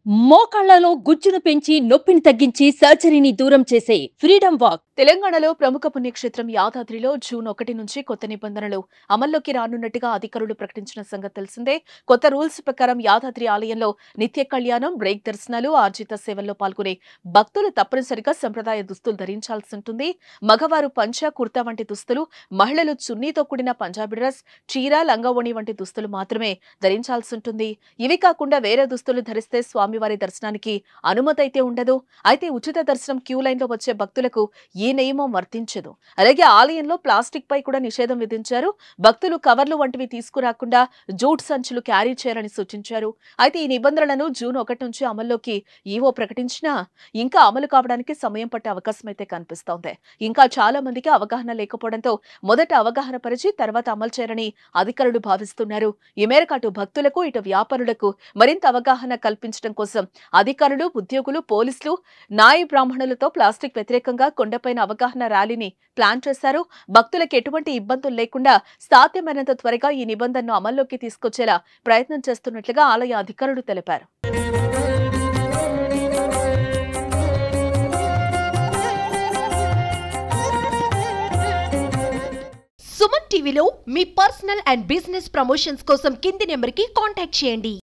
మోకాళ్లలో గుజ్జును పెంచి నొప్పిని తగ్గించి సర్జరీని దూరం చేసే ఫ్రీడమ్ వాక్. తెలంగాణలో ప్రముఖ పుణ్యక్షేత్రం యాదాద్రిలో జూన్ 1 నుంచి కొత్త నిబంధనలు అమల్లోకి రానున్నట్టుగా అధికారులు ప్రకటించిన సంగతి తెలిసిందే. కొత్త రూల్స్ ప్రకారం యాదాద్రి ఆలయంలో నిత్య కళ్యాణం, బ్రేక్ దర్శనాలు, ఆర్జిత సేవల్లో పాల్గొనే భక్తులు తప్పనిసరిగా సంప్రదాయ దుస్తులు ధరించాల్సి ఉంటుంది. మగవారు పంచ, కుర్తా వంటి దుస్తులు, మహిళలు చున్నీతో కూడిన పంజాబీ డ్రెస్, చీర, లంగావోణి వంటి దుస్తులు మాత్రమే ధరించాల్సి ఉంటుంది. ఇవి కాకుండా వేరే దుస్తులు ధరిస్తే స్వామివారి దర్శనానికి అనుమతి అయితే ఉండదు. అయితే ఉచిత దర్శనం క్యూ లైన్లో వచ్చే భక్తులకు ఈ నియమం వర్తించదు. అలాగే ఆలయంలో ప్లాస్టిక్ పై కూడా నిషేధం విధించారు. భక్తులు కవర్లు వంటివి తీసుకురాకుండా జూట్ సంచులు క్యారీ చేయాలని సూచించారు. అయితే ఈ నిబంధనలను జూన్ 1 నుంచి అమల్లోకి ఈవో ప్రకటించినా ఇంకా అమలు కావడానికి సమయం పట్టే అవకాశం అయితే కనిపిస్తోంది. ఇంకా చాలా మందికి అవగాహన లేకపోవడంతో మొదట అవగాహన పరిచి తర్వాత అమలు చేయాలని అధికారులు భావిస్తున్నారు. ఈ మేరకు అటు భక్తులకు, ఇటు వ్యాపారులకు మరింత అవగాహన కల్పించడం కోసం అధికారులు, ఉద్యోగులు, పోలీసులు, నాయ బ్రాహ్మణులతో ప్లాస్టిక్ వ్యతిరేకంగా కొండపైన అవగాహన ర్యాలీని ప్లాన్ చేశారు. భక్తులకు ఎటువంటి ఇబ్బందులు లేకుండా సాధ్యమైనంత త్వరగా ఈ నిబంధనను అమల్లోకి తీసుకొచ్చేలా ప్రయత్నం చేస్తున్నట్లుగా ఆలయ అధికారులు తెలిపారు. సుమన్ టీవీలో మీ పర్సనల్ అండ్ బిజినెస్ ప్రమోషన్స్ కోసం కింది నెంబర్కి కాంటాక్ట్ చేయండి.